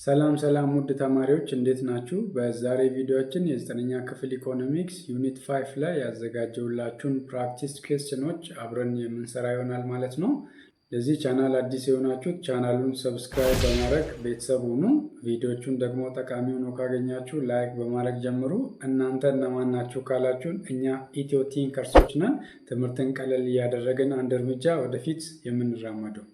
ሰላም ውድ ተማሪዎች እንዴት ናችሁ? በዛሬ ቪዲዮአችን የ9ኛ ክፍል ኢኮኖሚክስ ዩኒት 5 ላይ ያዘጋጀውላችሁን ፕራክቲስ ኩዌስችኖች አብረን የምንሰራ ይሆናል ማለት ነው። ለዚህ ቻናል አዲስ የሆናችሁት ቻናሉን ሰብስክራይብ በማድረግ ቤተሰብ ሁኑ። ቪዲዮቹን ደግሞ ጠቃሚ ሆኖ ካገኛችሁ ላይክ በማድረግ ጀምሩ። እናንተ እነማን ናችሁ ካላችሁን እኛ ኢትዮ ቲንከርሶች ነን። ትምህርትን ቀለል እያደረግን አንድ እርምጃ ወደፊት የምንራመደው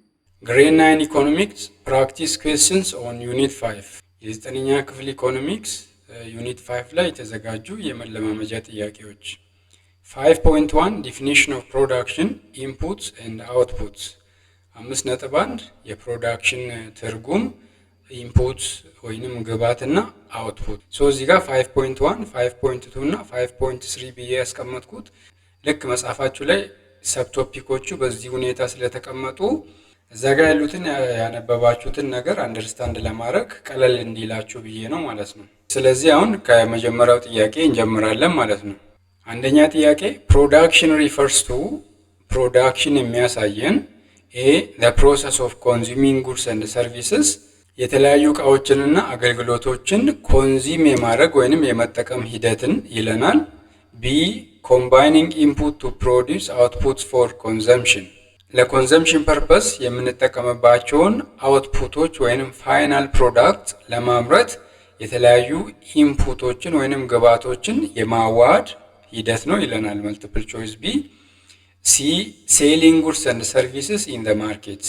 Grade 9 Economics Practice Questions on Unit 5 የዘጠነኛ ክፍል ኢኮኖሚክስ ዩኒት 5 ላይ የተዘጋጁ የመለማመጃ ጥያቄዎች 5.1 Definition of Production Inputs and Outputs 5.1 የፕሮዳክሽን ትርጉም ኢንፑት ወይንም ግብአትና አውትፑት እዚህ ጋር 5.1 5.2 እና 5.3 ብዬ ያስቀመጥኩት ልክ መጻፋችሁ ላይ ሰብቶፒኮቹ በዚህ ሁኔታ ስለተቀመጡ እዛ ጋር ያሉትን ያነበባችሁትን ነገር አንደርስታንድ ለማድረግ ቀለል እንዲላችሁ ብዬ ነው ማለት ነው። ስለዚህ አሁን ከመጀመሪያው ጥያቄ እንጀምራለን ማለት ነው። አንደኛ ጥያቄ production refers to production የሚያሳየን the process of consuming goods and services የተለያዩ ዕቃዎችንና አገልግሎቶችን ኮንዚም የማድረግ ወይንም የመጠቀም ሂደትን ይለናል። B combining input to produce outputs for consumption ለኮንሰምፕሽን ፐርፐስ የምንጠቀምባቸውን አውትፑቶች ወይንም ፋይናል ፕሮዳክት ለማምረት የተለያዩ ኢንፑቶችን ወይንም ግብአቶችን የማዋሃድ ሂደት ነው ይለናል። መልቲፕል ቾይስ ቢ። ሲ ሴሊንግ ጉድስ ኤንድ ሰርቪስስ ኢን ዘ ማርኬት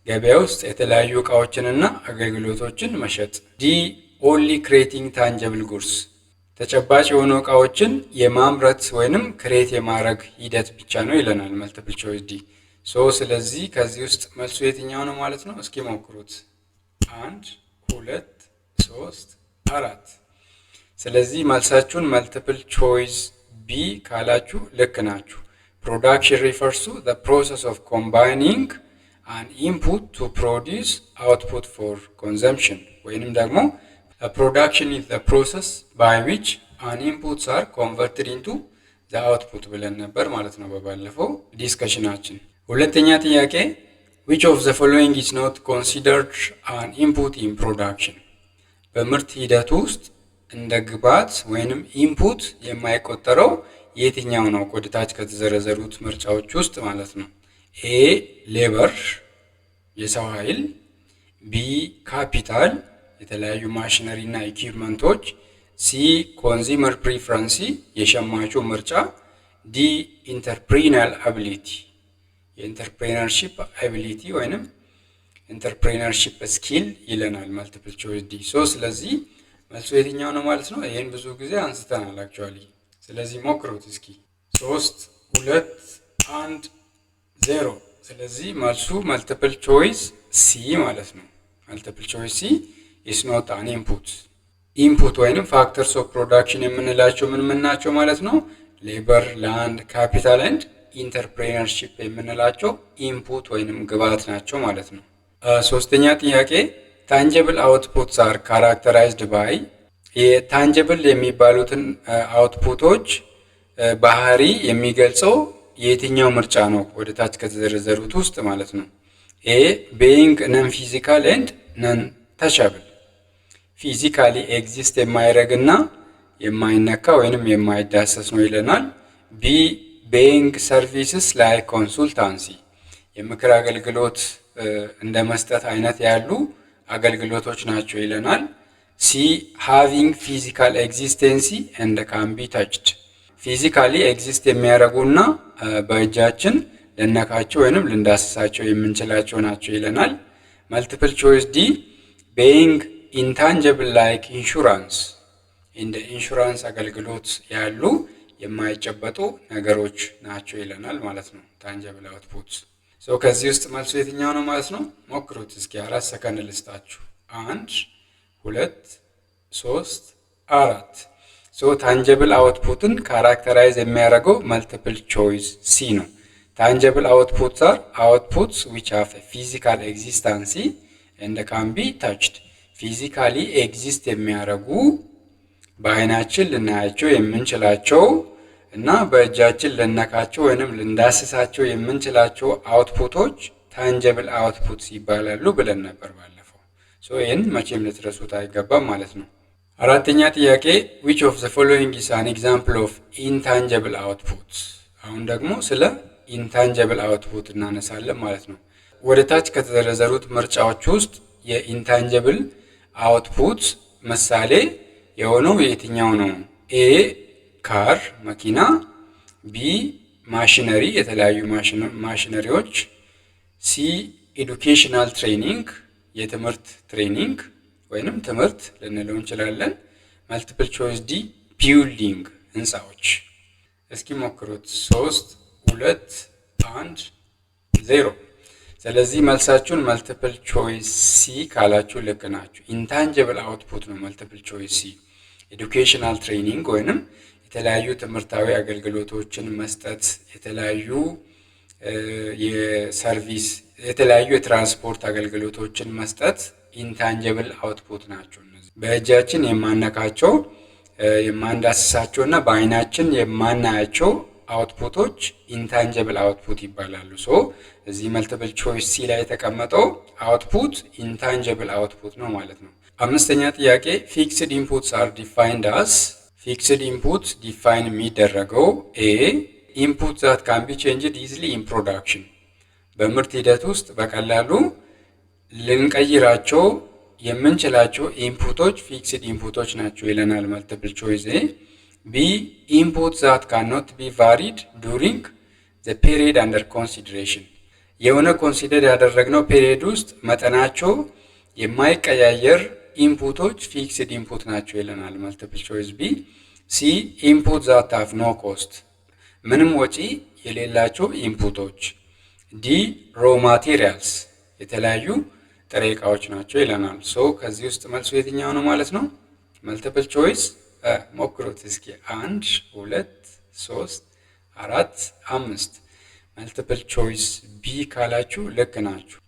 ገበያ ውስጥ የተለያዩ ዕቃዎችንና አገልግሎቶችን መሸጥ። ዲ ኦንሊ ክሬቲንግ ታንጀብል ጉድስ ተጨባጭ የሆኑ ዕቃዎችን የማምረት ወይንም ክሬት የማድረግ ሂደት ብቻ ነው ይለናል። መልቲፕል ቾይስ ዲ። ስለዚህ ከዚህ ውስጥ መልሱ የትኛው ነው ማለት ነው? እስኪ ሞክሩት። 1 2 3 4 ስለዚህ መልሳችሁን መልቲፕል ቾይስ ቢ ካላችሁ ልክ ናችሁ። Production refers to the process of combining an input to produce output for consumption ወይንም ደግሞ production is the process by which an inputs are converted into the output ብለን ነበር ማለት ነው በባለፈው ዲስከሽናችን። ሁለተኛ ጥያቄ which of the following is not considered an input in production በምርት ሂደት ውስጥ እንደ ግብአት ወይንም ኢንፑት የማይቆጠረው የትኛው ነው ወደታች ከተዘረዘሩት ምርጫዎች ውስጥ ማለት ነው? A ሌበር የሰው ኃይል፣ B ካፒታል የተለያዩ ማሽነሪ እና ኢኩዊፕመንቶች፣ C ኮንሱመር ፕሪፈረንስ የሸማቹ ምርጫ፣ D ኢንተርፕሪነር አቢሊቲ የኢንተርፕሬነርሺፕ አቢሊቲ ወይንም ኢንተርፕሬነርሺፕ ስኪል ይለናል። መልቲፕል ቾይስ ዲ። ስለዚህ መልሱ የትኛው ነው ማለት ነው? ይሄን ብዙ ጊዜ አንስተናል አክቹአሊ። ስለዚህ ሞክሩት እስኪ። 3 2 1 0 ስለዚህ መልሱ መልቲፕል ቾይስ ሲ ማለት ነው። መልቲፕል ቾይስ ሲ is not an input ኢንፑት ወይንም ፋክተርስ ኦፍ ፕሮዳክሽን የምንላቸው ምን ናቸው ማለት ነው? ሌበር፣ ላንድ፣ ካፒታል ኤንድ ኢንተርፕሬነርሺፕ የምንላቸው ኢንፑት ወይንም ግብአት ናቸው ማለት ነው። ሶስተኛ ጥያቄ ታንጀብል አውትፑትስ አር ካራክተራይዝድ ባይ የታንጀብል የሚባሉትን አውትፑቶች ባህሪ የሚገልጸው የትኛው ምርጫ ነው ወደታች ከተዘረዘሩት ውስጥ ማለት ነው? ኤ being non physical and non touchable ፊዚካሊ ኤግዚስት የማይረግና የማይነካ ወይንም የማይዳሰስ ነው ይለናል። ቢ being services like consultancy የምክር አገልግሎት እንደ መስጠት አይነት ያሉ አገልግሎቶች ናቸው ይለናል። ሲ having physical existence and can be touched ፊዚካሊ ኤግዚስት የሚያደርጉና በእጃችን ልነካቸው ወይንም ልንዳስሳቸው የምንችላቸው ናቸው ይለናል። መልቲፕል ቾይስ ዲ being intangible like insurance እንደ ኢንሹራንስ አገልግሎት ያሉ የማይጨበጡ ነገሮች ናቸው ይለናል ማለት ነው። ታንጀብል አውትፑትስ ከዚህ ውስጥ መልሱ የትኛው ነው ማለት ነው? ሞክሩት እስኪ 4 ሰከንድ ልስጣችሁ። 1 2 3 4 ታንጀብል አውትፑትን ካራክተራይዝ የሚያደርገው መልቲፕል ቾይስ ሲ ነው። ታንጀብል አውትፑትስ are outputs which have a physical existence and can be touched ፊዚካሊ ኤግዚስት የሚያደርጉ በአይናችን ልናያቸው የምንችላቸው እና በእጃችን ልነካቸው ወይንም ልንዳስሳቸው የምንችላቸው አውትፑቶች ታንጀብል አውትፑትስ ይባላሉ ብለን ነበር ባለፈው። ይህን መቼም ልትረሱት አይገባም ማለት ነው። አራተኛ ጥያቄ which of the following is an example of intangible output? አሁን ደግሞ ስለ intangible output እናነሳለን ማለት ነው። ወደ ታች ከተዘረዘሩት ምርጫዎች ውስጥ የኢንታንጀብል አውትፑት ምሳሌ የሆነው የትኛው ነው? ኤ ካር መኪና፣ ቢ ማሽነሪ የተለያዩ ማሽነሪዎች፣ ሲ ኤዱኬሽናል ትሬኒንግ የትምህርት ትሬኒንግ ወይንም ትምህርት ልንለው እንችላለን። መልቲፕል ቾይስ ዲ ቢልዲንግ ህንፃዎች። እስኪ ሞክሩት። 3 2 1 0። ስለዚህ መልሳችሁን መልቲፕል ቾይስ ሲ ካላችሁ ልክ ናችሁ። ኢንታንጀብል አውትፑት ነው መልቲፕል ቾይስ ሲ። ኤዱኬሽናል ትሬኒንግ ወይንም የተለያዩ ትምህርታዊ አገልግሎቶችን መስጠት፣ የተለያዩ የሰርቪስ የተለያዩ የትራንስፖርት አገልግሎቶችን መስጠት ኢንታንጀብል አውትፑት ናቸው። እነዚህ በእጃችን የማነካቸው የማንዳስሳቸው እና በአይናችን የማናያቸው አውትፑቶች ኢንታንጀብል አውትፑት ይባላሉ። እዚህ መልቲፕል ቾይስ ሲ ላይ የተቀመጠው አውትፑት ኢንታንጀብል አውትፑት ነው ማለት ነው። አምስተኛ ጥያቄ ፊክስድ ኢንፑትስ አር ዲፋይንድ አስ። ፊክስድ ኢንፑት ዲፋይን የሚደረገው ኤ ኢንፑት ዛት ካን ቢ ቼንጅድ ኢዝሊ ኢን ፕሮዳክሽን በምርት ሂደት ውስጥ በቀላሉ ልንቀይራቸው የምንችላቸው ኢንፑቶች ፊክስድ ኢንፑቶች ናቸው ይለናል መልቲፕል ቾይስ ኤ። ቢ ኢንፑት ዛት ካኖት ቢ ቫሪድ ዱሪንግ ዘ ፔሪድ አንደር ኮንሲደሬሽን የሆነ ኮንሲደር ያደረግነው ፔሪድ ውስጥ መጠናቸው የማይቀያየር ኢንፑቶች ፊክስድ ኢንፑት ናቸው ይለናል መልቲፕል ቾይስ ቢ። ሲ ኢንፑት ዛት ሃቭ ኖ ኮስት ምንም ወጪ የሌላቸው ኢንፑቶች። ዲ ሮ ማቴሪያልስ የተለያዩ ጥሬ ዕቃዎች ናቸው ይለናል። ከዚህ ውስጥ መልሱ የትኛው ነው ማለት ነው? መልቲፕል ቾይስ ሞክሩት እስኪ 1 2 3 4 5 መልቲፕል ቾይስ ቢ ካላችሁ ልክ ናችሁ።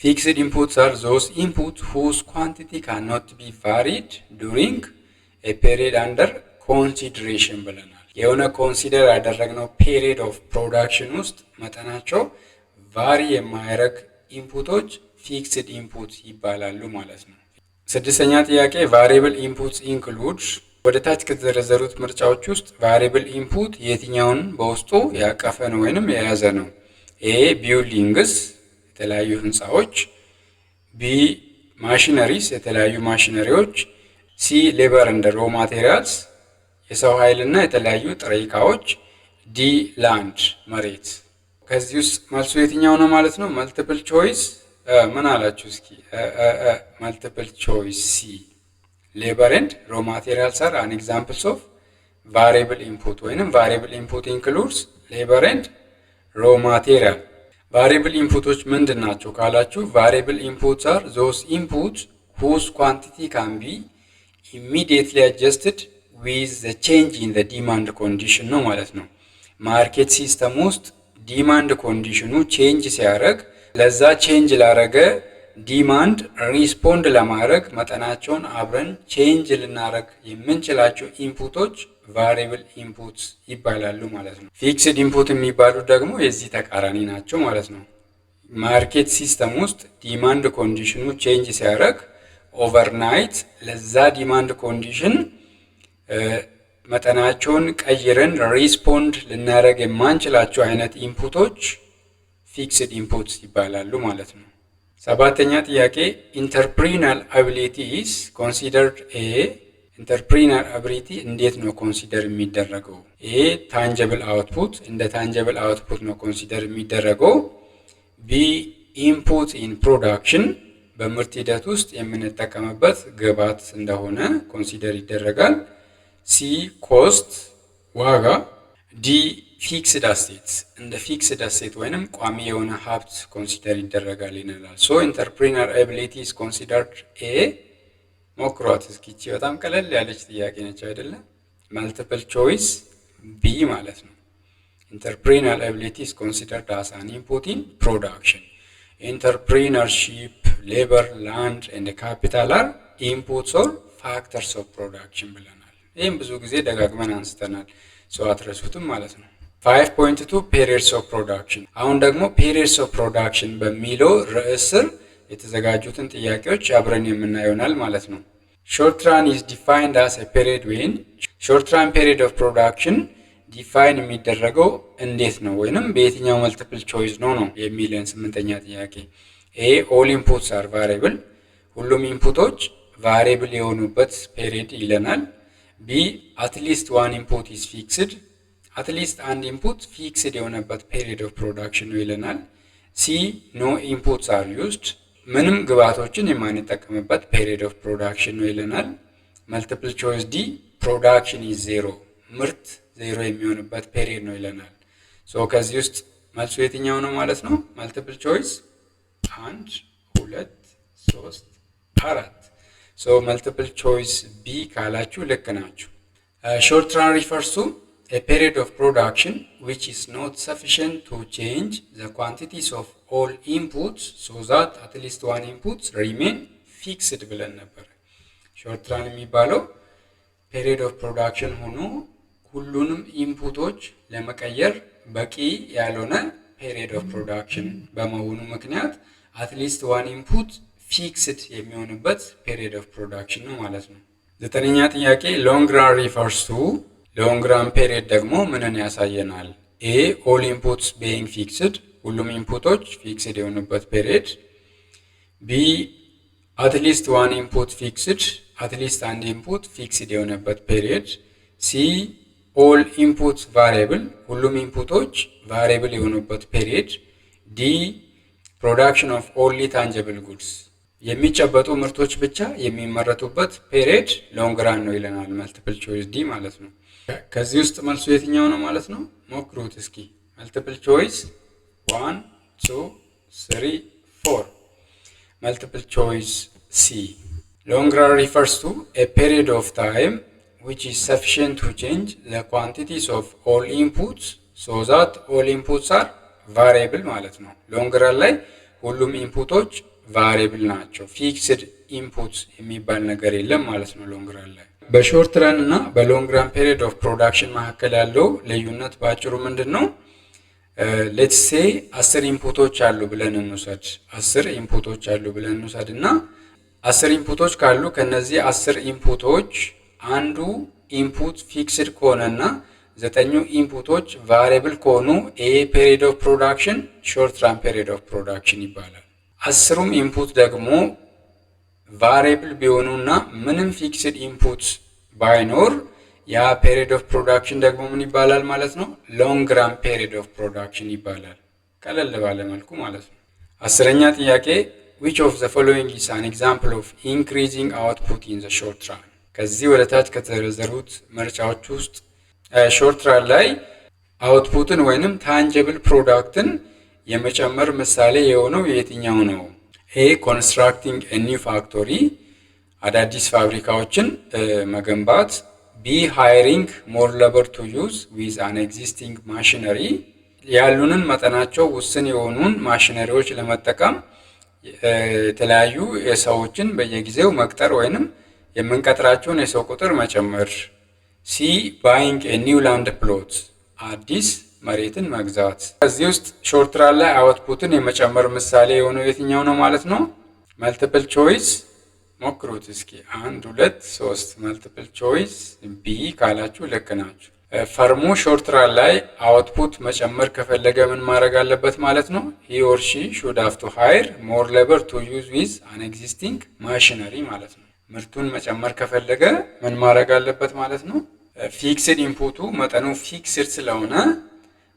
ፊክስድ ኢንፑትስ አር ዞስ ኢንፑት ሁዝ ኳንቲቲ ካኖት ቢ ቫሪድ ዱሪንግ ኤ ፔሪድ አንደር ኮንሲደሬሽን ብለናል። የሆነ ኮንሲደር ያደረግነው ፔሪድ ኦፍ ፕሮዳክሽን ውስጥ መጠናቸው ቫሪ የማያደርግ ኢንፑቶች ፊክስድ ኢንፑት ይባላሉ ማለት ነው። ስድስተኛ ጥያቄ ቫሪብል ኢንፑትስ ኢንክሉድስ። ወደ ታች ከተዘረዘሩት ምርጫዎች ውስጥ ቫሪብል ኢንፑት የትኛውን በውስጡ ያቀፈ ነው ወይንም የያዘ ነው? ኤ ቢልዲንግስ የተለያዩ ህንፃዎች፣ ቢ ማሽነሪስ የተለያዩ ማሽነሪዎች፣ ሲ ሌበር እንደ ሮ ማቴሪያልስ የሰው ኃይልና የተለያዩ ጥሬ ዕቃዎች፣ ዲ ላንድ መሬት። ከዚህ ውስጥ መልሱ የትኛው ነው ማለት ነው? መልቲፕል ቾይስ ምን አላችሁ እስኪ? መልቲፕል ቾይስ ሲ ሌበር ኤንድ ሮ ማቴሪያልስ አር አን ኤግዛምፕልስ ኦፍ ቫሪብል ኢንፑት ወይንም ቫሪብል ኢንፑት ኢንክሉድስ ሌበር ኤንድ ሮ ማቴሪያል። ቫሪብል ኢንፑቶች ምንድን ናቸው ካላችሁ ቫሪብል ኢንፑትስ አር ዞስ ኢንፑት ሁዝ ኳንቲቲ ካን ቢ ኢሚዲየትሊ አጀስትድ ዊዝ ዘ ቼንጅ ኢን ዘ ዲማንድ ኮንዲሽን ነው ማለት ነው። ማርኬት ሲስተም ውስጥ ዲማንድ ኮንዲሽኑ ቼንጅ ሲያደርግ ለዛ ቼንጅ ላረገ ዲማንድ ሪስፖንድ ለማድረግ መጠናቸውን አብረን ቼንጅ ልናረግ የምንችላቸው ኢንፑቶች ቫሪብል ኢንፑት ይባላሉ ማለት ነው። ፊክስድ ኢንፑት የሚባሉት ደግሞ የዚህ ተቃራኒ ናቸው ማለት ነው። ማርኬት ሲስተም ውስጥ ዲማንድ ኮንዲሽኑ ቼንጅ ሲያደርግ ኦቨርናይት ለዛ ዲማንድ ኮንዲሽን መጠናቸውን ቀይረን ሪስፖንድ ልናደርግ የማንችላቸው አይነት ኢንፑቶች ፊክስድ ኢንፑትስ ይባላሉ ማለት ነው። ሰባተኛ ጥያቄ ኢንተርፕሪናል አቢሊቲ ኢዝ ኮንሲደርድ ኤ። ኢንተርፕሪናል አቢሊቲ እንዴት ነው ኮንሲደር የሚደረገው? ኤ ታንጀብል አውትፑት እንደ ታንጀብል አውትፑት ነው ኮንሲደር የሚደረገው። ቢ ኢንፑት ኢን ፕሮዳክሽን በምርት ሂደት ውስጥ የምንጠቀምበት ግብዓት እንደሆነ ኮንሲደር ይደረጋል። ሲ ኮስት ዋጋ። ዲ ፊክስድ አሴት እንደ ፊክስድ አሴት ወይንም ቋሚ የሆነ ሀብት ኮንሲደር ይደረጋል ይላል። ኢንተርፕሪነር አቢሊቲ ኢዝ ኮንሲደርድ ኤ። ሞክሯት እስኪ በጣም ቀለል ያለች ጥያቄ ነች አይደለ? መልቲፕል ቾይስ ቢ ማለት ነው። ኢንተርፕሪነር አቢሊቲ ኢዝ ኮንሲደርድ አስ አን ኢንፑት ኢን ፕሮዳክሽን። ኢንተርፕሪነርሺፕ፣ ሌበር፣ ላንድ ኤንድ ካፒታል አር ኢንፑትስ ኦር ፋክተርስ ኦፍ ፕሮዳክሽን ብለናል። ይህም ብዙ ጊዜ ደጋግመን አንስተናል፣ አትረሱትም ማለት ነው። 5.2 ፔሪድስ ኦፍ ፕሮዳክሽን። አሁን ደግሞ ፔሪድስ ኦፍ ፕሮዳክሽን በሚለው ርዕስ ስር የተዘጋጁትን ጥያቄዎች አብረን የምናየው ይሆናል ማለት ነው። ሾርት ራን is defined as a period when short run period of production ዲፋይን የሚደረገው እንዴት ነው ወይንም በየትኛው መልቲፕል ቾይስ ነው የሚለን ስምንተኛ ጥያቄ። ኤ all inputs are variable ሁሉም ኢንፑቶች ቫሪየብል የሆኑበት ፔሪድ ይለናል። ቢ at least one input is fixed at least አንድ ኢንፑት ፊክስድ የሆነበት ፔሪድ ኦፍ ፕሮዳክሽን ነው ይለናል። ሲ no inputs are used ምንም ግብዓቶችን የማንጠቀምበት ፔሪድ ኦፍ ፕሮዳክሽን ነው ይለናል። መልቲፕል ቾይስ ዲ ፕሮዳክሽን is zero ምርት ዜሮ የሚሆንበት ፔሪድ ነው ይለናል። ሶ ከዚህ ውስጥ መልሱ የትኛው ነው ማለት ነው? መልቲፕል ቾይስ 1 2 3 4። ሶ መልቲፕል ቾይስ ቢ ካላችሁ ልክ ናችሁ። ሾርት ራን ሪፈርስ ቱ a period of production which is not sufficient to change the quantities of all inputs so that at least one inputs remain fixed ብለን ነበር። ሾርት ራን የሚባለው ፔሪድ ኦፍ ፕሮዳክሽን ሆኖ ሁሉንም ኢንፑቶች ለመቀየር በቂ ያልሆነ ፔሪድ ኦፍ ፕሮዳክሽን በመሆኑ ምክንያት አትሊስት ዋን ኢንፑት ፊክስድ የሚሆንበት ፔሪድ ኦፍ ፕሮዳክሽን ነው ማለት ነው። ዘጠነኛ ጥያቄ ሎንግ ራን ሪፈርስ ቱ ሎንግ ራን ፔሪድ ደግሞ ምንን ያሳየናል? ኤ ኦል ኢንፑትስ ቤይንግ ፊክስድ ሁሉም ኢንፑቶች ፊክስድ የሆኑበት ፔሪድ። ቢ አትሊስት ዋን ኢንፑት ፊክስድ አትሊስት አንድ ኢንፑት ፊክስድ የሆነበት ፔሪድ። ሲ ኦል ኢንፑትስ ቫሪየብል ሁሉም ኢንፑቶች ቫሪየብል የሆኑበት ፔሪድ። ዲ ፕሮዳክሽን ኦፍ ኦንሊ ታንጀብል ጉድስ የሚጨበጡ ምርቶች ብቻ የሚመረቱበት ፔሪድ ሎንግ ራን ነው ይለናል። መልቲፕል ቾይስ ዲ ማለት ነው። ከዚህ ውስጥ መልሱ የትኛው ነው ማለት ነው? ሞክሩት እስኪ። መልቲፕል ቾይስ 1 2 3 4 መልቲፕል ቾይስ ሲ ሎንግ ራን ሪፈርስ ቱ a period of time which is sufficient to change the quantities of all inputs so that all inputs are variable ማለት ነው። ሎንግ ራን ላይ ሁሉም ኢንፑቶች ቫሪየብል ናቸው። ፊክስድ ኢንፑትስ የሚባል ነገር የለም ማለት ነው ሎንግ ራን ላይ። በሾርት ራን እና በሎንግ ራን ፔሪድ ኦፍ ፕሮዳክሽን መካከል ያለው ልዩነት ባጭሩ ምንድነው? ሌትስ ሴይ 10 ኢንፑቶች አሉ ብለን እንውሰድ። 10 ኢንፑቶች አሉ ብለን እንውሰድ እና 10 ኢንፑቶች ካሉ ከነዚህ 10 ኢንፑቶች አንዱ ኢንፑት ፊክስድ ከሆነና 9ኙ ኢንፑቶች ቫሪየብል ከሆኑ ኤ ፔሪድ ኦፍ ፕሮዳክሽን ሾርት ራን ፔሪድ ኦፍ ፕሮዳክሽን ይባላል። 10ሩም ኢንፑት ደግሞ ቫሪየብል ቢሆኑና ምንም ፊክስድ ኢንፑት ባይኖር ያ ፔሪድ ኦፍ ፕሮዳክሽን ደግሞ ምን ይባላል ማለት ነው? ሎንግ ራን ፔሪድ ኦፍ ፕሮዳክሽን ይባላል። ቀለል ባለ መልኩ ማለት ነው። 10ኛ ጥያቄ which of the following is an example of increasing output in the short run? ከዚህ ወደ ታች ከተዘረዘሩት ምርጫዎች ውስጥ ሾርት ራን ላይ አውትፑትን ወይንም ታንጀብል ፕሮዳክትን የመጨመር ምሳሌ የሆነው የትኛው ነው? ኤ ኮንስትራክቲንግ a new factory አዳዲስ ፋብሪካዎችን መገንባት። ቢ ሃይሪንግ ሞር ሌበር ቱ ዩዝ ዊዝ አን ኤግዚስቲንግ ማሽነሪ ያሉንን መጠናቸው ውስን የሆኑን ማሽነሪዎች ለመጠቀም የተለያዩ የሰዎችን በየጊዜው መቅጠር ወይንም የምንቀጥራቸውን የሰው ቁጥር መጨመር። ሲ ባይንግ a new land plot አዲስ መሬትን መግዛት። ከዚህ ውስጥ ሾርት ራን ላይ አውትፑትን የመጨመር ምሳሌ የሆነው የትኛው ነው ማለት ነው? መልቲፕል ቾይስ ሞክሩት እስኪ 1 2 3 መልቲፕል ቾይስ ቢ ካላችሁ ልክ ናችሁ። ፈርሙ ሾርት ራን ላይ አውትፑት መጨመር ከፈለገ ምን ማድረግ አለበት ማለት ነው? he or she should have to hire more labor to use with an existing machinery ማለት ነው። ምርቱን መጨመር ከፈለገ ምን ማድረግ አለበት ማለት ነው? ፊክስድ ኢንፑቱ መጠኑ ፊክስድ ስለሆነ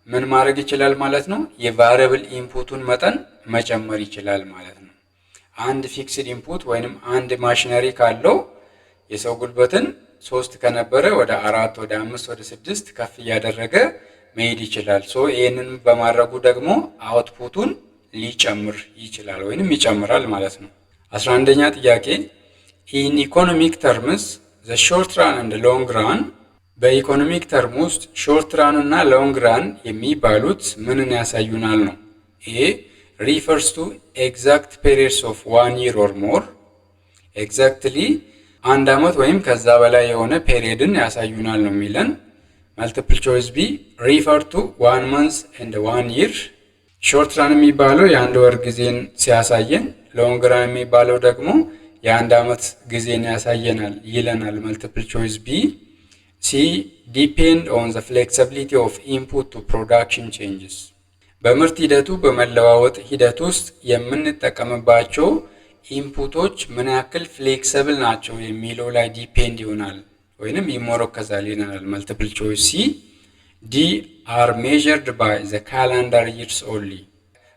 ምን ማድረግ ይችላል ማለት ነው? የቫሪየብል ኢንፑቱን መጠን መጨመር ይችላል ማለት ነው። አንድ ፊክስድ ኢንፑት ወይንም አንድ ማሽነሪ ካለው የሰው ጉልበትን 3 ከነበረ ወደ 4 ወደ 5 ወደ 6 ከፍ እያደረገ መሄድ ይችላል። ይሄንን በማድረጉ ደግሞ አውትፑቱን ሊጨምር ይችላል ወይንም ይጨምራል ማለት ነው። 11ኛ ጥያቄ in economic terms the short run and the long run በኢኮኖሚክ ተርም ውስጥ ሾርት ራን እና ሎንግ ራን የሚባሉት ምንን ያሳዩናል ነው? ኤ refers to exact periods of 1 year or more ኤግዛክትሊ አንድ አመት ወይም ከዛ በላይ የሆነ ፔሪድን ያሳዩናል ነው የሚለን። መልቲፕል ቾይስ ቢ refer to 1 month and 1 year ሾርት ራን የሚባለው የአንድ ወር ጊዜን ሲያሳየን፣ ሎንግ ራን የሚባለው ደግሞ የአንድ ዓመት ጊዜን ያሳየናል ይለናል መልቲፕል ቾይስ ቢ። ሲ ዲፔንድ ኦን ዘ ፍሌክሲቢሊቲ ኦፍ ኢንፑት ቱ ፕሮዳክሽን ቼንጅስ። በምርት ሂደቱ በመለዋወጥ ሂደት ውስጥ የምንጠቀምባቸው ኢንፑቶች ምን ያክል ፍሌክሲብል ናቸው የሚለው ላይ ዲፔንድ ይሆናል ወይንም ይሞረከዛል ይለናል መልቲፕል ቾይስ ሲ። ዲ አር ሜዠርድ ባይ ዘ ካላንደር ይርስ ኦንሊ።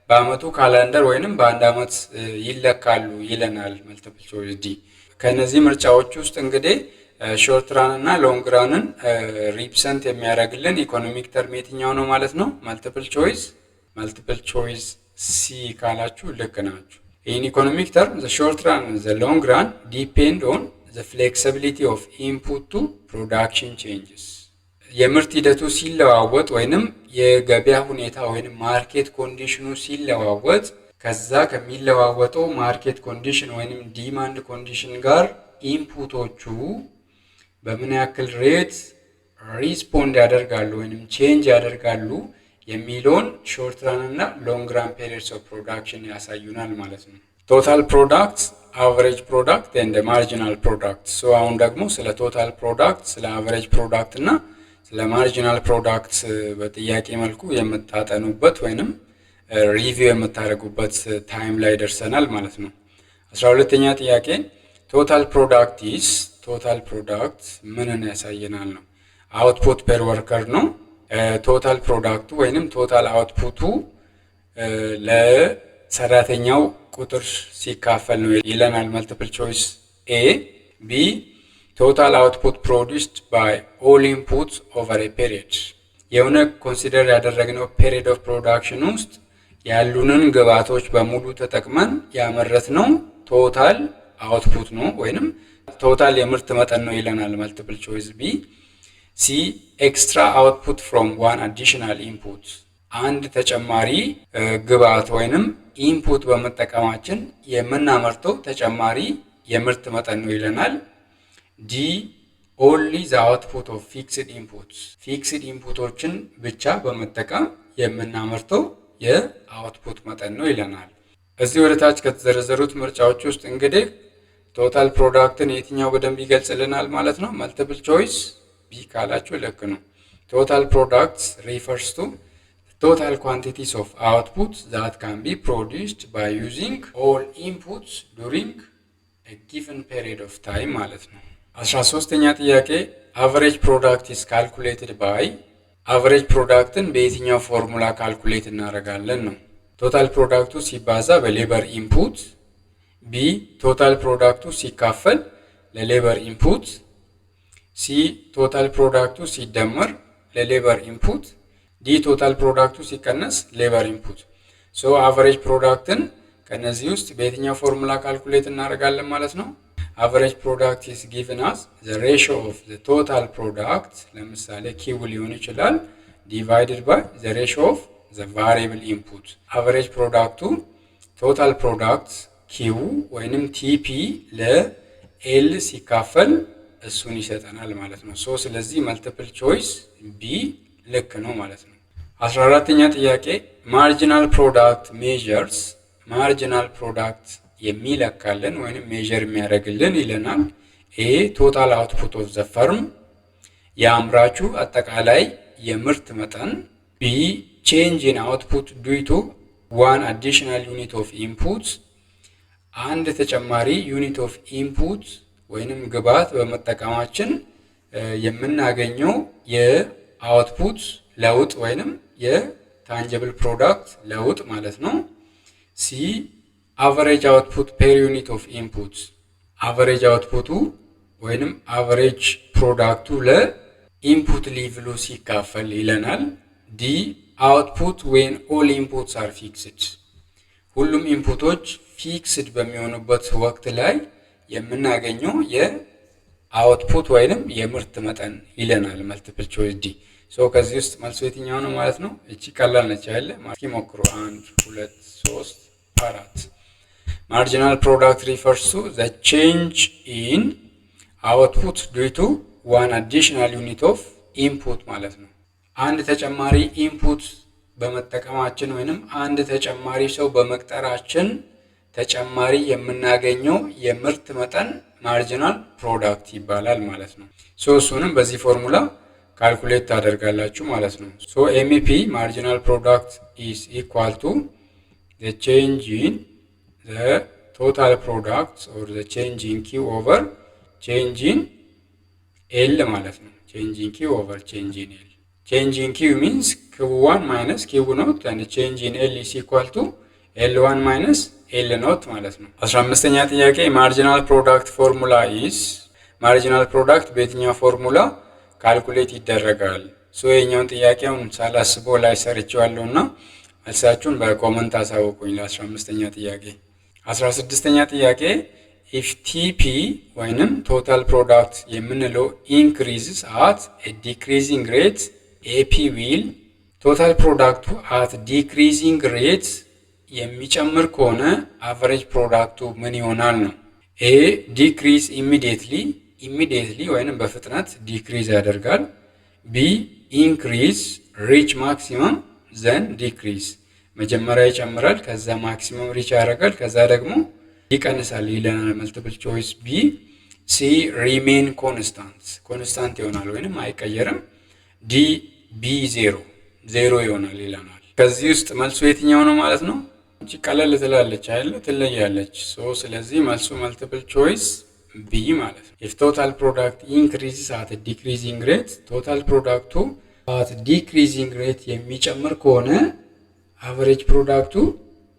በአመቱ ካላንደር ወይንም በአንድ አመት ይለካሉ ይለናል መልቲፕል ቾይስ ዲ። ከነዚህ ምርጫዎች ውስጥ እንግዲህ ሾርት ራን እና ሎንግ ራንን ሪፕሰንት የሚያደርግልን ኢኮኖሚክ ተርም የትኛው ነው ማለት ነው? መልቲፕል ቾይስ ሲ ካላችሁ ልክ ናችሁ። ኢን ኢኮኖሚክ ተርም ዘ ሾርት ራን ዘ ሎንግ ራን ዲፔንድ ኦን ዘ ፍሌክሲቢሊቲ ኦፍ ኢንፑት ቱ ፕሮዳክሽን ቼንጅስ። የምርት ሂደቱ ሲለዋወጥ ወይንም የገበያ ሁኔታ ወይንም ማርኬት ኮንዲሽኑ ሲለዋወጥ ከዛ ከሚለዋወጠው ማርኬት ኮንዲሽን ወይንም ዲማንድ ኮንዲሽን ጋር ኢንፑቶቹ በምን ያክል ሬት ሪስፖንድ ያደርጋሉ ወይንም ቼንጅ ያደርጋሉ የሚለውን ሾርት ራን እና ሎንግ ራን ፔሪድስ ኦፍ ፕሮዳክሽን ያሳዩናል ማለት ነው። ቶታል ፕሮዳክት፣ አቨሬጅ ፕሮዳክት ኤንድ ማርጂናል ፕሮዳክት። ሶ አሁን ደግሞ ስለ ቶታል ፕሮዳክት፣ ስለ አቨሬጅ ፕሮዳክት እና ስለ ማርጂናል ፕሮዳክት በጥያቄ መልኩ የምታጠኑበት ወይንም ሪቪው የምታደርጉበት ታይም ላይ ደርሰናል ማለት ነው። 12ኛ ጥያቄ ቶታል ፕሮዳክት ኢዝ፣ ቶታል ፕሮዳክት ምንን ያሳየናል ነው? አውትፑት ፔር ወርከር ነው። ቶታል ፕሮዳክቱ ወይንም ቶታል አውትፑቱ ለሰራተኛው ቁጥር ሲካፈል ነው ይለናል መልቲፕል ቾይስ ኤ። ቢ ቶታል አውትፑት ፕሮዲውስድ ባይ ኦል ኢንፑትስ ኦቨር ኤ ፔሪድ። የሆነ ኮንሲደር ያደረግነው ፔሪድ ኦፍ ፕሮዳክሽን ውስጥ ያሉንን ግብዓቶች በሙሉ ተጠቅመን ያመረትነው ቶታል አውትፑት ነው ወይንም ቶታል የምርት መጠን ነው ይለናል መልቲፕል ቾይስ ቢ። ሲ ኤክስትራ አውትፑት ፍሮም ዋን አዲሽናል ኢንፑት። አንድ ተጨማሪ ግብዓት ወይንም ኢንፑት በመጠቀማችን የምናመርተው ተጨማሪ የምርት መጠን ነው ይለናል። ዲ ኦንሊ ዘ አውትፑት ኦፍ ፊክስድ ኢንፑትስ። ፊክስድ ኢንፑቶችን ብቻ በመጠቀም የምናመርተው የአውትፑት መጠን ነው ይለናል። እዚህ ወደ ታች ከተዘረዘሩት ምርጫዎች ውስጥ እንግዲህ ቶታል ፕሮዳክትን የትኛው በደንብ ይገልጽልናል ማለት ነው? መልቲፕል ቾይስ ቢ ካላችሁ ልክ ነው። ቶታል ፕሮዳክትስ ሪፈርስ ቱ ቶታል ኳንቲቲስ ኦፍ አውትፑት ዛት ካን ቢ ፕሮዲውስድ ባይ ዩዚንግ ኦል ኢንፑትስ ዱሪንግ ኤ ጊቨን ፔሪድ ኦፍ ታይም ማለት ነው። 13ኛ ጥያቄ አቨሬጅ ፕሮዳክት ኢዝ ካልኩሌትድ ባይ። አቨሬጅ ፕሮዳክትን በየትኛው ፎርሙላ ካልኩሌት እናደርጋለን ነው? ቶታል ፕሮዳክቱ ሲባዛ በሌበር ኢንፑት፣ ቢ ቶታል ፕሮዳክቱ ሲካፈል ለሌበር ኢንፑት፣ ሲ ቶታል ፕሮዳክቱ ሲደመር ለሌበር ኢንፑት፣ ዲ ቶታል ፕሮዳክቱ ሲቀነስ ሌበር ኢንፑት። ሶ አቨሬጅ ፕሮዳክትን ከነዚህ ውስጥ በየትኛው ፎርሙላ ካልኩሌት እናደርጋለን ማለት ነው? አቨሬጅ ፕሮዳክት ኢዝ ጊቨን አስ ዘ ሬሽዮ ኦፍ ዘ ቶታል ፕሮዳክት፣ ለምሳሌ ኪው ሊሆን ይችላል፣ ዲቫይድድ ባይ ዘ ሬሽዮ ኦፍ ዘ ቫሪየብል ኢንፑት። አቨሬጅ ፕሮዳክቱ ቶታል ፕሮዳክት ኪው ወይንም ቲፒ ለኤል ሲካፈል እሱን ይሰጠናል ማለት ነው። ሶ ስለዚህ መልቲፕል ቾይስ ቢ ልክ ነው ማለት ነው። 14ኛ ጥያቄ ማርጂናል ፕሮዳክት ሜዠርስ። ማርጂናል ፕሮዳክት የሚለካልን ወይንም ሜዠር የሚያደርግልን ይለናል። ኤ ቶታል አውትፑት ኦፍ ዘ ፈርም፣ የአምራቹ አጠቃላይ የምርት መጠን። ቢ ቼንጅ ኢን አውትፑት ዱይ ቱ ዋን አዲሽናል ዩኒት ኦፍ ኢንፑት፣ አንድ ተጨማሪ ዩኒት ኦፍ ኢንፑት ወይንም ግብዓት በመጠቀማችን የምናገኘው የአውትፑት ለውጥ ወይንም የታንጀብል ፕሮዳክት ለውጥ ማለት ነው። ሲ አቨሬጅ አውትፑት ፔር ዩኒት ኦፍ ኢንፑት፣ አቨሬጅ አውትፑቱ ወይንም አቨሬጅ ፕሮዳክቱ ለኢንፑት ሌቭሉ ሲካፈል ይለናል። ዲ አውትፑት ዌን ኦል ኢንፑትስ አር ፊክስድ፣ ሁሉም ኢንፑቶች ፊክስድ በሚሆኑበት ወቅት ላይ የምናገኘው የአውትፑት ወይንም የምርት መጠን ይለናል መልቲፕል ቾይስ ዲ። ሶ ከዚህ ውስጥ መልሶ የትኛው ነው ማለት ነው? እቺ ቀላል ነች አይደለ? እስኪ ሞክሩ። 1 2 3 4 ማርጂናል ፕሮዳክት ሪፈርስ ቱ ዘ ቼንጅ ኢን አውትፑት ዱይ ቱ ዋን አዲሽናል ዩኒት ኦፍ ኢንፑት ማለት ነው። አንድ ተጨማሪ ኢንፑት በመጠቀማችን ወይንም አንድ ተጨማሪ ሰው በመቅጠራችን ተጨማሪ የምናገኘው የምርት መጠን ማርጂናል ፕሮዳክት ይባላል ማለት ነው። እሱንም በዚህ ፎርሙላ ካልኩሌት ታደርጋላችሁ ማለት ነው። ኤምፒ ማርጂናል ፕሮዳክት ኢዝ ኢኳል ቱ the change in the total products or the change in Q over change in L ማለት ነው። change in Q over change in L. change in Q means Q1 minus Q0 and change in L is equal to L1 minus L0 ማለት ነው። 15ኛ ጥያቄ marginal product formula is marginal product በየትኛው ፎርሙላ ካልኩሌት ይደረጋል? የኛውን ጥያቄውን ሳላስበው ላይ ሰርቼዋለሁና መልሳችሁን በኮመንት አሳውቁኝ ለ15ኛ ጥያቄ። 16ኛ ጥያቄ if TP ወይንም total product የምንለው increases at a decreasing rate AP will total product at decreasing rate የሚጨምር ከሆነ average product ምን ይሆናል ነው? A decrease immediately ወይንም በፍጥነት decrease ያደርጋል። B increase reach maximum then decrease መጀመሪያ ይጨምራል ከዛ ማክሲመም ሪች ያደርጋል ከዛ ደግሞ ይቀንሳል ይለናል መልቲፕል ቾይስ ቢ። ሲ ሪሜን ኮንስታንት ይሆናል ወይንም አይቀየርም። ዲ ቢ ዜሮ ይሆናል ይለናል። ከዚህ ውስጥ መልሱ የትኛው ነው ማለት ነው? እቺ ቀለል ትላለች አይደል? ትለያለች። ስለዚህ መልሱ መልቲፕል ቾይስ ቢ ማለት ነው። if total product increases at a decreasing rate total product at decreasing rate የሚጨምር ከሆነ አቨሬጅ ፕሮዳክቱ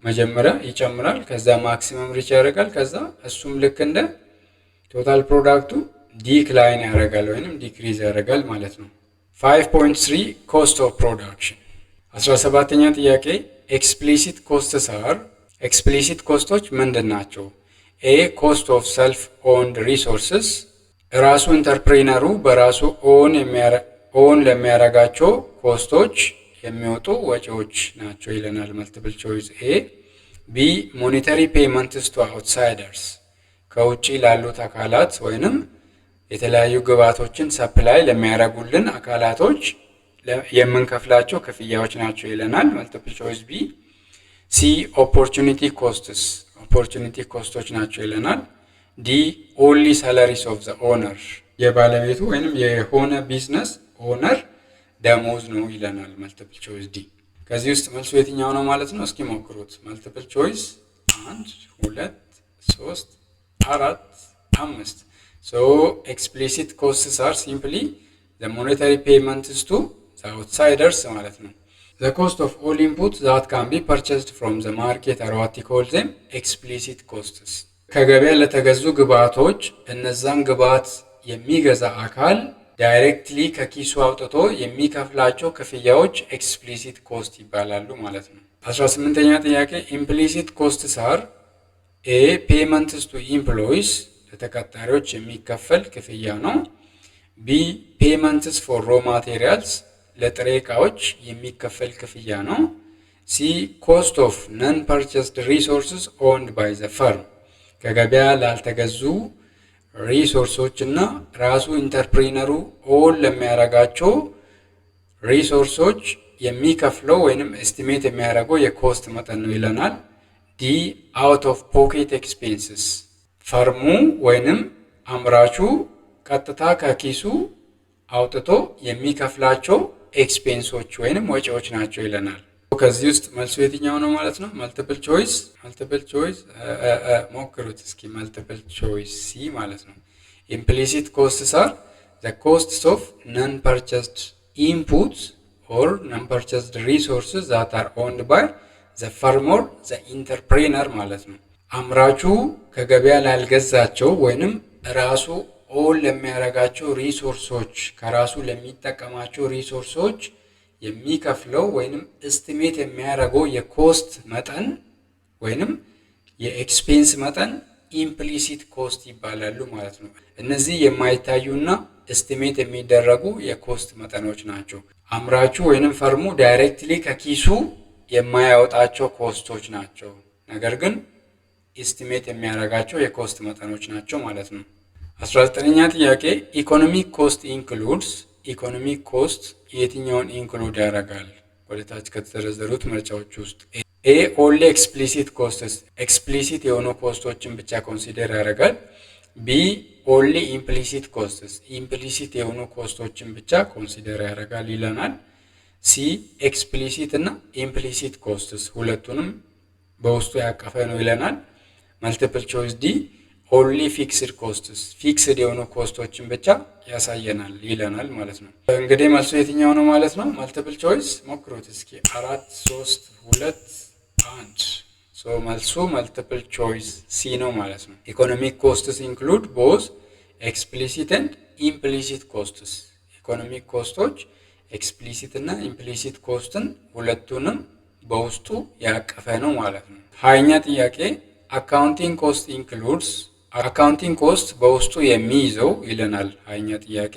መጀመሪያ ይጨምራል ከዛ ማክሲመም ሪች ያደርጋል ከዛ እሱም ልክ እንደ ቶታል ፕሮዳክቱ ዲክላይን ያደርጋል ወይንም ዲክሪዝ ያደርጋል ማለት ነው። 5.3 ኮስት ኦፍ ፕሮዳክሽን 17ኛ ጥያቄ ኤክስፕሊሲት ኮስትስ አር ኤክስፕሊሲት ኮስቶች ምንድን ናቸው? ኤ ኮስት ኦፍ ሰልፍ ኦንድ ሪሶርስስ ራሱ ኢንተርፕሬነሩ በራሱ ኦን ለሚያደርጋቸው ኮስቶች የሚወጡ ወጪዎች ናቸው ይለናል መልቲፕል ቾይስ ኤ። ቢ ሞኔታሪ ፔመንትስ ቱ አውትሳይደርስ ከውጪ ላሉት አካላት ወይንም የተለያዩ ግብዓቶችን ሰፕላይ ለሚያደርጉልን አካላቶች የምንከፍላቸው ክፍያዎች ናቸው ይለናል መልቲፕል ቾይስ ቢ። ሲ ኦፖርቹኒቲ ኮስቶች ናቸው ይለናል። ዲ ኦንሊ ሳላሪስ ኦፍ ዘ ኦነር የባለቤቱ ወይንም የሆነ ቢዝነስ ኦነር ደሞዝ ነው ይለናል መልቲፕል ቾይስ ዲ። ከዚህ ውስጥ መልሱ የትኛው ነው ማለት ነው? እስኪ ሞክሩት። መልቲፕል ቾይስ 1 2 3 4 5 explicit costs are simply the monetary payments to the outsiders ማለት ነው። the cost of all inputs that can be purchased from the market are what we call them explicit costs ከገበያ ለተገዙ ግብዓቶች እነዛን ግብዓት የሚገዛ አካል ዳይሬክትሊ ከኪሱ አውጥቶ የሚከፍላቸው ክፍያዎች ኤክስፕሊሲት ኮስት ይባላሉ ማለት ነው። 18ኛ ጥያቄ ኢምፕሊሲት ኮስትስ አር ኤ ፔመንትስ ቱ ኢምፕሎይስ ለተቀጣሪዎች የሚከፈል ክፍያ ነው። ቢ ፔመንትስ ፎር ሮ ማቴሪያልስ ለጥሬ ዕቃዎች የሚከፈል ክፍያ ነው። ሲ ኮስት ኦፍ ነን ፐርቸስድ ሪሶርስስ ኦንድ ባይ ዘ ፈርም ከገበያ ላልተገዙ ሪሶርሶች እና ራሱ ኢንተርፕሪነሩ ኦን ለሚያደርጋቸው ሪሶርሶች የሚከፍለው ወይንም ኤስቲሜት የሚያደርገው የኮስት መጠን ነው ይለናል። ዲ አውት ኦፍ ፖኬት ኤክስፔንስስ ፈርሙ ወይንም አምራቹ ቀጥታ ከኪሱ አውጥቶ የሚከፍላቸው ኤክስፔንሶች ወይንም ወጪዎች ናቸው ይለናል። ከዚህ ውስጥ መልሱ የትኛው ነው ማለት ነው? መልቲፕል ቾይስ ሞክሩት እስኪ። መልቲፕል ቾይስ ሲ ማለት ነው። ኢምፕሊሲት ኮስትስ አር the costs of non-purchased inputs or non-purchased resources that are owned by the firm or the entrepreneur ማለት ነው። አምራቹ ከገበያ ላልገዛቸው ወይንም ራሱ ኦን ለሚያደርጋቸው ሪሶርሶች ከራሱ ለሚጠቀማቸው ሪሶርሶች የሚከፍለው ወይንም ኤስቲሜት የሚያደርገው የኮስት መጠን ወይንም የኤክስፔንስ መጠን ኢምፕሊሲት ኮስት ይባላሉ ማለት ነው። እነዚህ የማይታዩና ኤስቲሜት የሚደረጉ የኮስት መጠኖች ናቸው። አምራቹ ወይንም ፈርሙ ዳይሬክትሊ ከኪሱ የማያወጣቸው ኮስቶች ናቸው፣ ነገር ግን ኤስቲሜት የሚያደርጋቸው የኮስት መጠኖች ናቸው ማለት ነው። 19ኛ ጥያቄ ኢኮኖሚክ ኮስት ኢንክሉድስ ኢኮኖሚክ ኮስት የትኛውን ኢንክሉድ ያደርጋል? ወደታች ከተዘረዘሩት ምርጫዎች ውስጥ ኤ ኦንሊ ኤክስፕሊሲት ኮስትስ ኤክስፕሊሲት የሆኑ ኮስቶችን ብቻ ኮንሲደር ያደርጋል። ቢ ኦንሊ ኢምፕሊሲት ኮስትስ ኢምፕሊሲት የሆኑ ኮስቶችን ብቻ ኮንሲደር ያደርጋል ይለናል። ሲ ኤክስፕሊሲት እና ኢምፕሊሲት ኮስትስ ሁለቱንም በውስጡ ያቀፈ ነው ይለናል። መልቲፕል ቾይስ ዲ ኦንሊ ፊክስድ ኮስትስ ፊክስድ የሆኑ ኮስቶችን ብቻ ያሳየናል ይለናል ማለት ነው። እንግዲህ መልሱ የትኛው ነው ማለት ነው? መልቲፕል ቾይስ ሞክሩት እስኪ 4 3 2 1 መልሱ መልቲፕል ቾይስ ሲ ነው ማለት ነው። ኢኮኖሚክ ኮስትስ ኢንክሉድ ቦዝ ኤክስፕሊሲት ኤንድ ኢምፕሊሲት ኮስትስ ኢኮኖሚክ ኮስቶች ኤክስፕሊሲት እና ኢምፕሊሲት ኮስትን ሁለቱንም በውስጡ ያቀፈ ነው ማለት ነው። ሀያኛ ጥያቄ አካውንቲንግ ኮስት ኢንክሉድስ አካውንቲንግ ኮስት በውስጡ የሚይዘው ይለናል። ሀያኛ ጥያቄ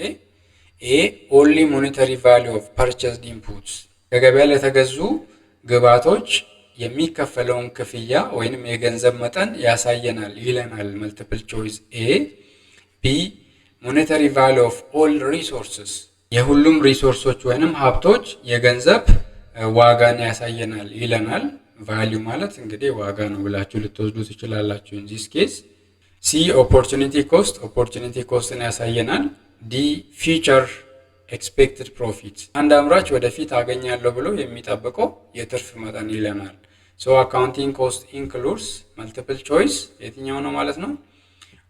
ኤ ኦንሊ ሞኔታሪ ቫሊዩ ኦፍ ፐርቸስድ ኢንፑትስ ከገበያ ለተገዙ ግብዓቶች የሚከፈለውን ክፍያ ወይንም የገንዘብ መጠን ያሳየናል ይለናል። መልቲፕል ቾይስ ኤ። ቢ ሞኔታሪ ቫሊዩ ኦፍ ኦል ሪሶርስስ የሁሉም ሪሶርሶች ወይንም ሀብቶች የገንዘብ ዋጋን ያሳየናል ይለናል። ቫሊዩ ማለት እንግዲህ ዋጋ ነው ብላችሁ ልትወስዱ ትችላላችሁ። ኢን ዚስ ኬስ ሲ ኦፖርቹኒቲ ኮስት ኦፖርቹኒቲ ኮስትን ያሳየናል። ዲ ፊውቸር ኤክስፔክትድ ፕሮፊት አንድ አምራች ወደፊት አገኛለሁ ብሎ የሚጠብቀው የትርፍ መጠን ይለናል። ሶ አካውንቲንግ ኮስት ኢንክሉድስ መልቲፕል ቾይስ የትኛው ነው ማለት ነው?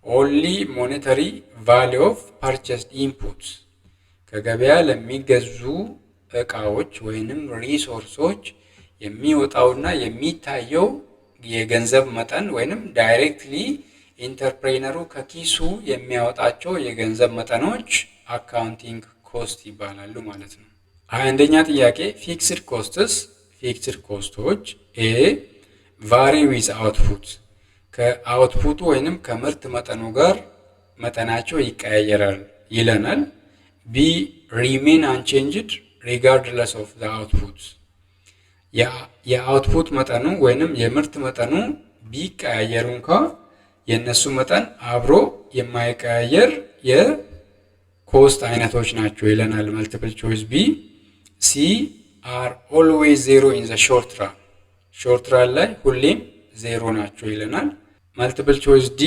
ኦንሊ ሞኔታሪ ቫሊዩ ኦፍ ፐርቸስድ ኢንፑትስ ከገበያ ለሚገዙ እቃዎች ወይንም ሪሶርሶች የሚወጣውና የሚታየው የገንዘብ መጠን ወይንም ዳይሬክትሊ ኢንተርፕሬነሩ ከኪሱ የሚያወጣቸው የገንዘብ መጠኖች አካውንቲንግ ኮስት ይባላሉ ማለት ነው። አንደኛ ጥያቄ ፊክስድ ኮስትስ ፊክስድ ኮስቶች ኤ ቫሪ ዊዝ አውትፑት ከአውትፑቱ ወይንም ከምርት መጠኑ ጋር መጠናቸው ይቀያየራል ይለናል። ቢ ሪሜን አንቼንጅድ ሪጋርድለስ ኦፍ ዘ አውትፑት የአውትፑት መጠኑ ወይንም የምርት መጠኑ ቢቀያየሩ እንኳ የነሱ መጠን አብሮ የማይቀያየር የኮስት አይነቶች ናቸው ይለናል። መልቲፕል ቾይስ ቢ። ሲ አር ኦልዌይዝ ዜሮ ኢን ዘ ሾርት ራን ሾርት ራን ላይ ሁሌም ዜሮ ናቸው ይለናል። መልቲፕል ቾይስ ዲ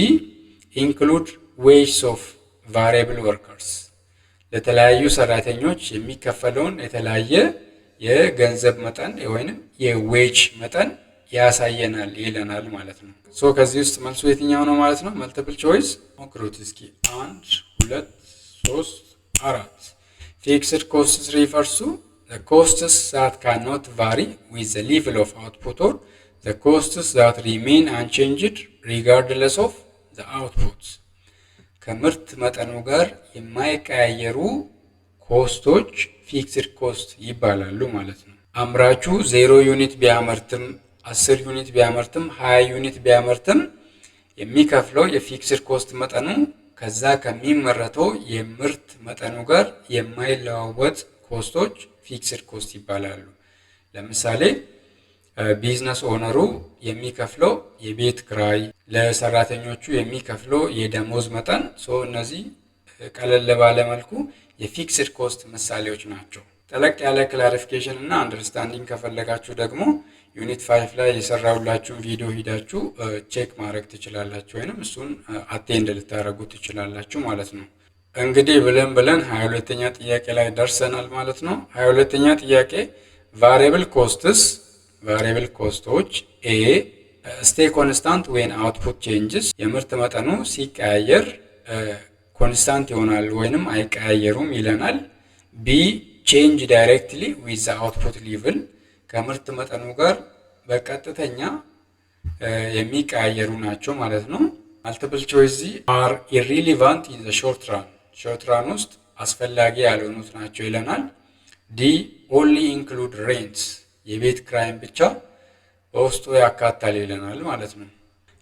ኢንክሉድ ዌጅስ ኦፍ ቫሪያብል ወርከርስ ለተለያዩ ሰራተኞች የሚከፈለውን የተለያየ የገንዘብ መጠን ወይንም የዌጅ መጠን ያሳየናል ይለናል ማለት ነው። ሶ ከዚህ ውስጥ መልሱ የትኛው ነው ማለት ነው? መልቲፕል ቾይስ ሞክሩት እስኪ 1 2 3 4 ፊክስድ ኮስትስ ሪፈርስ ቱ the costs that cannot vary with the level of output or the costs that remain unchanged regardless of the output ከምርት መጠኑ ጋር የማይቀያየሩ ኮስቶች ፊክስድ ኮስት ይባላሉ ማለት ነው። አምራቹ 0 ዩኒት ቢያመርትም 10 ዩኒት ቢያመርትም 20 ዩኒት ቢያመርትም የሚከፍለው የፊክስድ ኮስት መጠኑ ከዛ ከሚመረተው የምርት መጠኑ ጋር የማይለዋወጥ ኮስቶች ፊክስድ ኮስት ይባላሉ። ለምሳሌ ቢዝነስ ኦነሩ የሚከፍለው የቤት ክራይ፣ ለሰራተኞቹ የሚከፍለው የደሞዝ መጠን እነዚህ ቀለል ባለ መልኩ የፊክስድ ኮስት ምሳሌዎች ናቸው። ጠለቅ ያለ ክላሪፊኬሽን እና አንደርስታንዲንግ ከፈለጋችሁ ደግሞ ዩኒት 5 ላይ የሰራሁላችሁን ቪዲዮ ሂዳችሁ ቼክ ማድረግ ትችላላችሁ ወይንም እሱን አቴንድ ልታደርጉ ትችላላችሁ ማለት ነው። እንግዲህ ብለን 22ኛ ጥያቄ ላይ ደርሰናል ማለት ነው። 22ኛ ጥያቄ ቫሪያብል ኮስትስ ቫሪያብል ኮስቶች ኤ ስቴይ ኮንስታንት ዌን አውትፑት ቼንጅስ የምርት መጠኑ ሲቀያየር ኮንስታንት ይሆናል ወይንም አይቀያየሩም ይለናል። ቢ ቼንጅ ዳይሬክትሊ ዊዝ ዘ አውትፑት ሌቭል ከምርት መጠኑ ጋር በቀጥተኛ የሚቀያየሩ ናቸው ማለት ነው። መልቲፕል ቾይስ አር ኢሪሊቫንት ኢን ዘ ሾርት ራን ሾርት ራን ውስጥ አስፈላጊ ያልሆኑት ናቸው ይለናል። ዲ ኦንሊ ኢንክሉድ ሬንትስ የቤት ክራይም ብቻ በውስጡ ያካታል ይለናል ማለት ነው።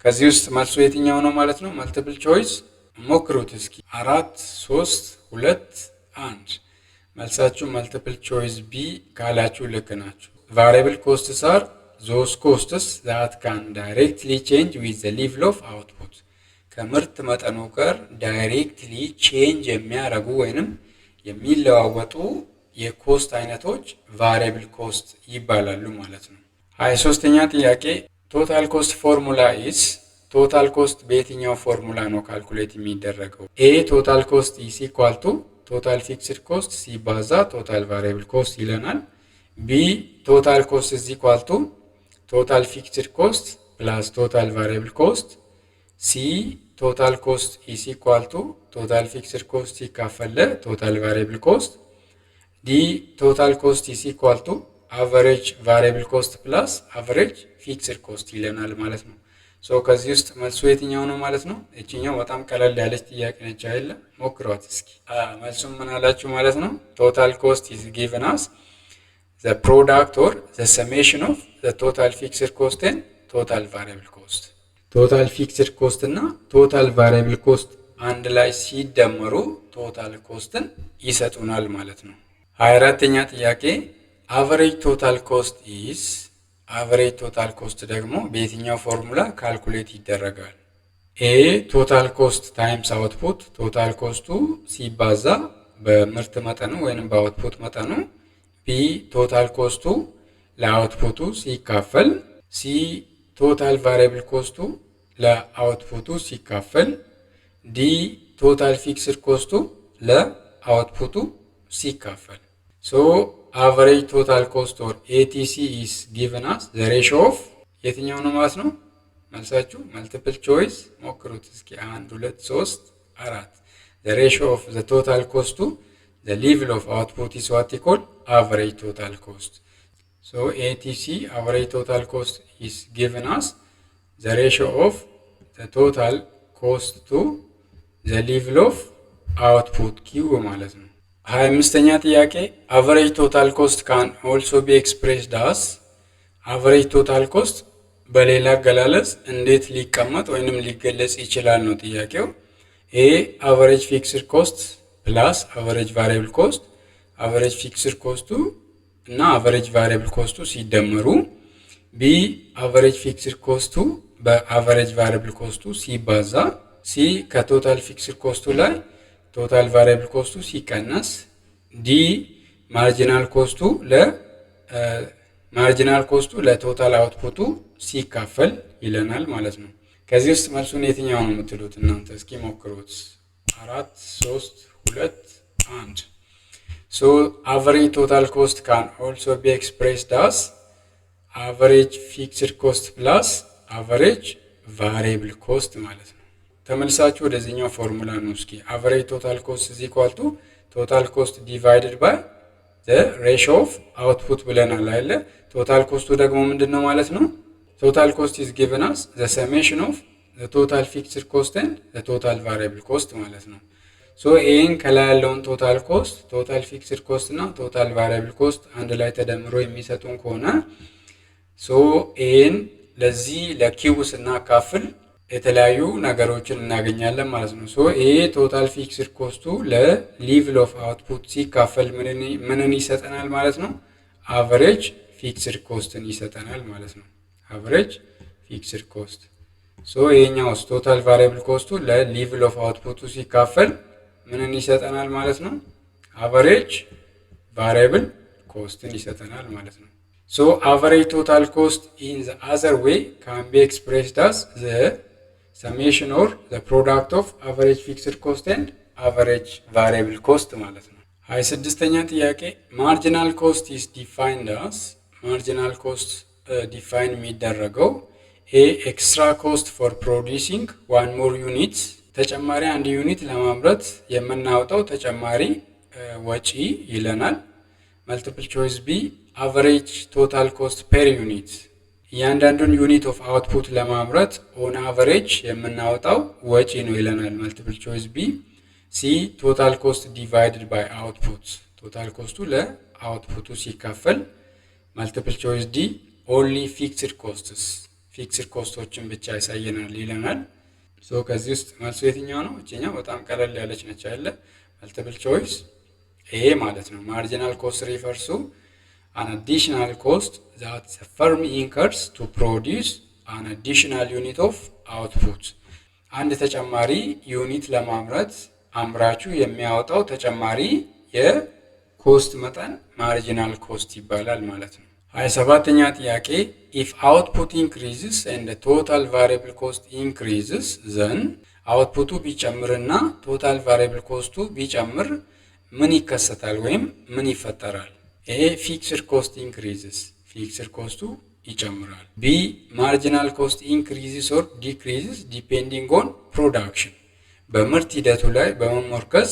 ከዚህ ውስጥ መልሱ የትኛው ነው ማለት ነው? መልቲፕል ቾይስ ሞክሩት እስኪ 4 3 2 1 መልሳችሁ መልቲፕል ቾይስ ቢ ካላችሁ ልክ ናችሁ። ቫሪያብል ኮስትስ አር ዞስ ኮስትስ ዛት ካን ዳይሬክትሊ ቼንጅ ዊዝ ዘ ሌቭል ኦፍ አውትፑት ከምርት መጠኑ ጋር ዳይሬክትሊ ቼንጅ የሚያደርጉ ወይንም የሚለዋወጡ የኮስት አይነቶች ቫሪያብል ኮስት ይባላሉ ማለት ነው። 23ኛ ጥያቄ ቶታል ኮስት ፎርሙላ ኢዝ ቶታል ኮስት በየትኛው ፎርሙላ ነው ካልኩሌት የሚደረገው? ኤ ቶታል ኮስት ኢዝ ኢኳል ቱ ቶታል ፊክስድ ኮስት ሲባዛ ቶታል ቫሪያብል ኮስት ይለናል። ቢ ቶታል ኮስት ኢዝ ኢኳል ቱ ቶታል ፊክስድ ኮስት ፕላስ ቶታል ቫሪያብል ኮስት። ሲ ቶታል ኮስት ኢዝ ኢኳል ቱ ቶታል ፊክስድ ኮስት ሲካፈል ቶታል ቫሪያብል ኮስት። ዲ ቶታል ኮስት ኢዝ ኢኳል ቱ አቨሬጅ ቫሪያብል ኮስት ፕላስ አቨሬጅ ፊክስድ ኮስት ይለናል ማለት ነው። ሶ ከዚህ ውስጥ መልሱ የትኛው ነው ማለት ነው? እቺኛው በጣም ቀለል ያለች ጥያቄ ነች አይደለ? ሞክሯት እስኪ። መልሱም ምን አላችሁ ማለት ነው? ቶታል ኮስት ኢዝ ጊቨን አስ ዘ ፕሮዳክት ኦር ዘ ሰሜሽን ኦፍ ዘ ቶታል ፊክስድ ኮስት ኤንድ ቶታል ቫሪያብል ኮስት። ቶታል ፊክስድ ኮስት እና ቶታል ቫሪያብል ኮስት አንድ ላይ ሲደመሩ ቶታል ኮስትን ይሰጡናል ማለት ነው። 24ኛ ጥያቄ አቨሬጅ ቶታል ኮስት ኢዝ አቨሬጅ ቶታል ኮስት ደግሞ በየትኛው ፎርሙላ ካልኩሌት ይደረጋል? ኤ ቶታል ኮስት ታይምስ አውትፑት ቶታል ኮስቱ ሲባዛ በምርት መጠኑ ወይንም በአውትፑት መጠኑ። ቢ ቶታል ኮስቱ ለአውትፑቱ ሲካፈል። ሲ ቶታል ቫሪያብል ኮስቱ ለአውትፑቱ ሲካፈል። ዲ ቶታል ፊክስድ ኮስቱ ለአውትፑቱ ሲካፈል። ሶ አቨሬጅ ቶታል ኮስት ኦር ኤቲሲ ኢስ ጊቨን አስ ዘ ሬሽዮ ኦፍ የትኛው ነው ማለት ነው? መልሳችሁ መልቲፕል ቾይስ ሞክሩት እስኪ 1 2 3 4 ዘ ሬሽዮ ኦፍ ዘ ቶታል ኮስት ቱ ዘ ሌቭል ኦፍ አውትፑት ኢስ ዋት ኢኳል አቨሬጅ ቶታል ኮስት። ሶ ኤቲሲ አቨሬጅ ቶታል ኮስት ኢስ ጊቨን አስ ዘ ሬሽዮ ኦፍ ዘ ቶታል ኮስት ቱ ዘ ሌቭል ኦፍ አውትፑት ኪው ማለት ነው። 25ኛ ጥያቄ አቨሬጅ ቶታል ኮስት ካን ኦልሶ ቢ ኤክስፕሬስድ አስ አቨሬጅ ቶታል ኮስት በሌላ አገላለጽ እንዴት ሊቀመጥ ወይንም ሊገለጽ ይችላል ነው ጥያቄው። ኤ አቨሬጅ ፊክስድ ኮስት ፕላስ አቨሬጅ ቫሪያብል ኮስት አቨሬጅ ፊክስድ ኮስቱ እና አቨሬጅ ቫሪያብል ኮስቱ ሲደመሩ። ቢ አቨሬጅ ፊክስድ ኮስቱ በአቨሬጅ ቫሪያብል ኮስቱ ሲባዛ። ሲ ከቶታል ፊክስድ ኮስቱ ላይ ቶታል ቫሪያብል ኮስቱ ሲቀነስ። ዲ ማርጂናል ኮስቱ ለቶታል አውትፑቱ ሲካፈል ይለናል ማለት ነው። ከዚህ ውስጥ መልሱን የትኛው ነው የምትሉት እናንተ? እስኪ ሞክሩት። 4 3 2 1 ሶ አቨሬጅ ቶታል ኮስት ካን ኦልሶ ቢ ኤክስፕሬስድ አስ አቨሬጅ ፊክስድ ኮስት ፕላስ አቨሬጅ ቫሪያብል ኮስት ማለት ነው። ተመልሳችሁ ወደዚህኛው ፎርሙላ ነው። እስኪ አቨሬጅ ቶታል ኮስት ኢዝ ኢኳል ቱ ቶታል ኮስት ዲቫይድድ ባይ ዘ ሬሽዮ ኦፍ አውትፑት ብለናል አይደለ? ቶታል ኮስቱ ደግሞ ምንድነው ማለት ነው? ቶታል ኮስት ኢዝ ጊቨን አስ ዘ ሰሜሽን ኦፍ ዘ ቶታል ፊክስድ ኮስት ኤንድ ዘ ቶታል ቫሪያብል ኮስት ማለት ነው። ሶ ይሄን ከላይ ያለውን ቶታል ኮስት፣ ቶታል ፊክስድ ኮስት እና ቶታል ቫሪያብል ኮስት አንድ ላይ ተደምሮ የሚሰጡን ከሆነ ሶ ይሄን ለዚህ ለኪው ስናካፍል የተለያዩ ነገሮችን እናገኛለን ማለት ነው። ሶ ይሄ ቶታል ፊክስድ ኮስቱ ለሌቭል ኦፍ አውትፑት ሲካፈል ምንን ይሰጠናል ማለት ነው? አቨሬጅ ፊክስድ ኮስትን ይሰጠናል ማለት ነው። አቨሬጅ ፊክስድ ኮስት። ሶ ይሄኛውስ ቶታል ቫሪያብል ኮስቱ ለሌቭል ኦፍ አውትፑቱ ሲካፈል ምንን ይሰጠናል ማለት ነው? አቨሬጅ ቫሪያብል ኮስትን ይሰጠናል ማለት ነው። ሶ አቨሬጅ ቶታል ኮስት ኢን ዘ አዘር ዌይ ካን ቢ ኤክስፕሬስድ አስ ዘ ሰሜሽን ኦር ዘ ፕሮዳክት ኦፍ አቨሬጅ ፊክስድ ኮስት ኤንድ አቨሬጅ ቫሪያብል ኮስት ማለት ነው። 26ኛ ጥያቄ ማርጂናል ኮስት ኢዝ ዲፋይንድ አስ ማርጂናል ኮስት ዲፋይን የሚደረገው ኤ ኤክስትራ ኮስት ፎር ፕሮዲሲንግ ዋን ሞር ዩኒት ተጨማሪ አንድ ዩኒት ለማምረት የምናወጣው ተጨማሪ ወጪ ይለናል። መልቲፕል ቾይስ ቢ አቨሬጅ ቶታል ኮስት ፔር ዩኒት እያንዳንዱን ዩኒት ኦፍ አውትፑት ለማምረት ኦን አቨሬጅ የምናወጣው ወጪ ነው ይለናል። መልቲፕል ቾይስ ቢ። ሲ ቶታል ኮስት ዲቫይድድ ባይ አውትፑት ቶታል ኮስቱ ለአውትፑቱ ሲካፈል። መልቲፕል ቾይስ ዲ ኦንሊ ፊክስድ ኮስትስ ፊክስድ ኮስቶችን ብቻ ያሳየናል ይለናል። ሶ ከዚህ ውስጥ መልሱ የትኛው ነው? እችኛው በጣም ቀለል ያለች ነች አይደለ? መልቲፕል ቾይስ ኤ ማለት ነው። ማርጂናል ኮስት ሪፈርሱ an additional cost that the firm incurs to produce an additional unit of output አንድ ተጨማሪ ዩኒት ለማምረት አምራቹ የሚያወጣው ተጨማሪ የኮስት መጠን ማርጂናል ኮስት ይባላል ማለት ነው። 27ኛ ጥያቄ if output increases and the total variable cost increases then output ቢጨምርና total variable cost ቢጨምር ምን ይከሰታል ወይም ምን ይፈጠራል? A fixed cost increases fixed cost ይጨምራል። B marginal cost increases or decreases depending on production በምርት ሂደቱ ላይ በመመርኮዝ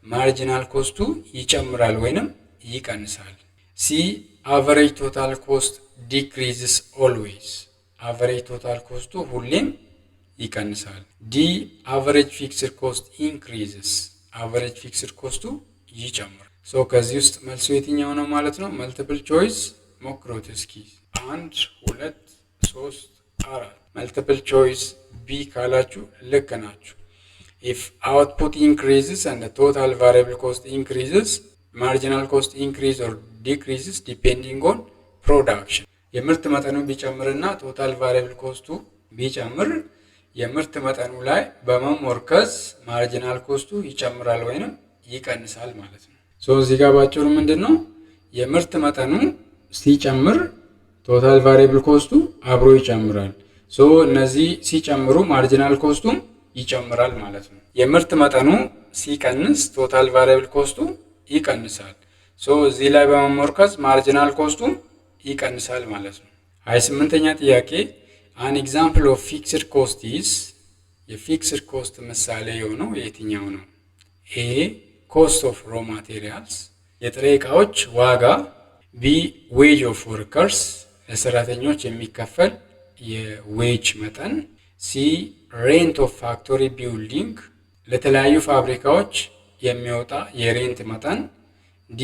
marginal cost ይጨምራል ወይንም ይቀንሳል። C average total cost decreases always average total cost ሁሌም ይቀንሳል። D average fixed cost increases average fixed cost ይጨምራል። ሶ ከዚህ ውስጥ መልሱ የትኛው ነው ማለት ነው? መልቲፕል ቾይስ ሞክሩት እስኪ 1 2 3 4 መልቲፕል ቾይስ B ካላችሁ ልክ ናችሁ። if output increases and the total variable cost increases marginal cost increase or decreases depending on production የምርት መጠኑ ቢጨምርና total variable cost ቢጨምር የምርት መጠኑ ላይ በመመርኮዝ marginal cost ይጨምራል ወይንም ይቀንሳል ማለት ነው። ሶ እዚህ ጋር ባጭሩ ምንድነው የምርት መጠኑ ሲጨምር total variable cost አብሮ ይጨምራል። ሶ እነዚህ ሲጨምሩ marginal cost ይጨምራል ማለት ነው። የምርት መጠኑ ሲቀንስ total variable cost ይቀንሳል። ሶ እዚህ ላይ በመመርኮዝ marginal cost ይቀንሳል ማለት ነው። 28ኛ ጥያቄ an example of fixed cost is የፊክስድ ኮስት ምሳሌ የሆነው የትኛው ነው? A cost of raw materials የጥሬ ዕቃዎች ዋጋ፣ B wage of workers ለሰራተኞች የሚከፈል የዌጅ መጠን፣ C rent of factory building ለተለያዩ ፋብሪካዎች የሚወጣ የሬንት መጠን፣ D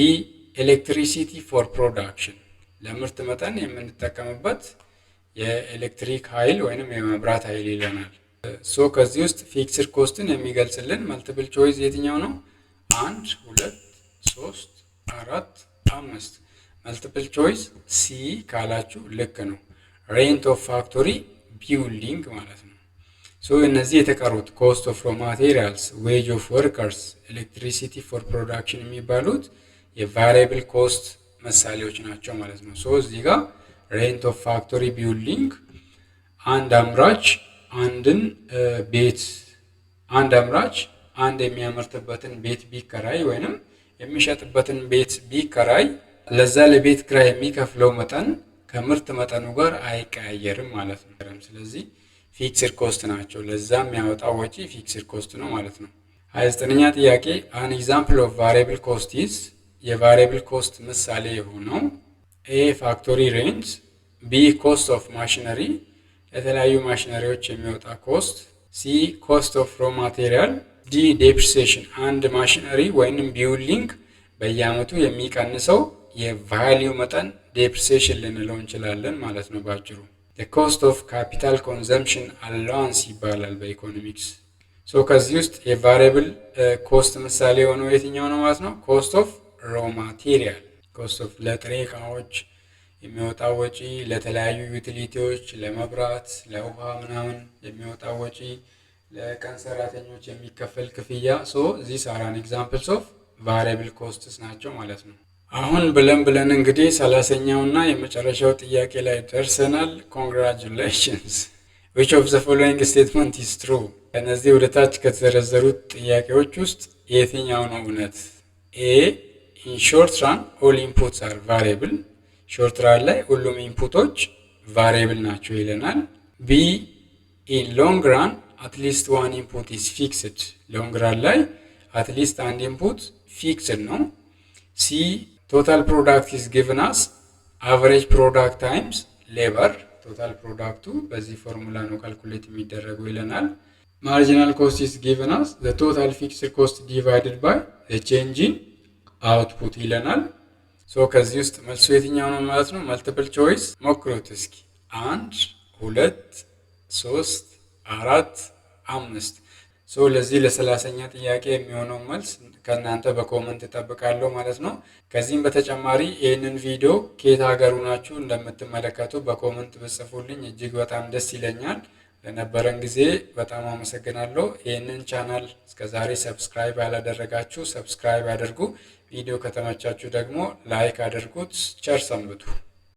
electricity for production ለምርት መጠን የምንጠቀምበት የኤሌክትሪክ ኃይል ወይንም የመብራት ኃይል ይለናል። ሶ ከዚህ ውስጥ ፊክስድ ኮስትን የሚገልጽልን መልቲፕል ቾይስ የትኛው ነው? 1 2 3 4 5 መልቲፕል ቾይስ C ካላችሁ ልክ ነው። ሬንት ኦፍ ፋክቶሪ ቢልዲንግ ማለት ነው። ሶ እነዚህ የተቀሩት ኮስት ኦፍ ሮ ማቴሪያልስ፣ ዌጅ ኦፍ ወርከርስ፣ ኤሌክትሪሲቲ ፎር ፕሮዳክሽን የሚባሉት የቫሪያብል ኮስት ምሳሌዎች ናቸው ማለት ነው። ሶ እዚህ ጋር ሬንት ኦፍ ፋክቶሪ ቢልዲንግ አንድ አምራች አንድ የሚያመርትበትን ቤት ቢከራይ ወይንም የሚሸጥበትን ቤት ቢከራይ ለዛ ለቤት ክራይ የሚከፍለው መጠን ከምርት መጠኑ ጋር አይቀያየርም ማለት ነው። ስለዚህ ፊክስድ ኮስት ናቸው። ለዛ የሚያወጣው ወጪ ፊክስድ ኮስት ነው ማለት ነው። 29ኛ ጥያቄ an example of variable cost is የቫሪያብል ኮስት ምሳሌ የሆነው A factory rent፣ B cost of machinery ለተለያዩ ማሽነሪዎች የሚወጣ ኮስት፣ C cost of raw material፣ D depreciation አንድ ማሽነሪ ወይንም ቢልዲንግ በየአመቱ የሚቀንሰው የቫልዩ መጠን depreciation ልንለው እንችላለን ማለት ነው ባጭሩ። the cost of capital consumption allowance ይባላል በኢኮኖሚክስ። ሶ ከዚህ ውስጥ የቫሪያብል ኮስት ምሳሌ የሆነው የትኛው ነው ማለት ነው? cost of raw material cost of ለጥሬ ዕቃዎች የሚወጣው ወጪ፣ ለተለያዩ ዩቲሊቲዎች፣ ለመብራት፣ ለውሃ ምናምን የሚወጣው ወጪ፣ ለቀን ሰራተኞች የሚከፈል ክፍያ። ሶ these are an examples of variable costs ናቸው ማለት ነው። አሁን ብለን እንግዲህ 30ኛውና የመጨረሻው ጥያቄ ላይ ደርሰናል። congratulations which of the following statement is true እነዚህ ወደ ታች ከተዘረዘሩት ጥያቄዎች ውስጥ የትኛው ነው እውነት? A in short run all inputs are variable ሾርት ራን ላይ ሁሉም ኢንፑቶች ቫሪያብል ናቸው ይለናል። B in long run at least one input is fixed ሎንግ ራን ላይ at least አንድ ኢንፑት ፊክስድ ነው። C total product is given as average product times labor total ፕሮዳክቱ በዚህ ፎርሙላ ነው ካልኩሌት የሚደረገው ይለናል። marginal cost is given as the total fixed cost divided by the change in output ይለናል። ሶ ከዚህ ውስጥ መልሱ የትኛው ነው ማለት ነው? መልቲፕል ቾይስ ሞክሩት እስኪ 1 2 3 4 5 ሶ ለዚህ ለ30ኛ ጥያቄ የሚሆነው መልስ ከናንተ በኮሜንት ተጠብቃለሁ ማለት ነው። ከዚህም በተጨማሪ ይሄንን ቪዲዮ ከየት ሀገር ሆናችሁ እንደምትመለከቱ በኮሜንት ብጽፉልኝ እጅግ በጣም ደስ ይለኛል። ለነበረን ጊዜ በጣም አመሰግናለሁ። ይሄንን ቻናል እስከዛሬ ሰብስክራይብ ያላደረጋችሁ ሰብስክራይብ አድርጉ። ቪዲዮ ከተመቻችሁ ደግሞ ላይክ አድርጉት። ቸር ሰንብቱ።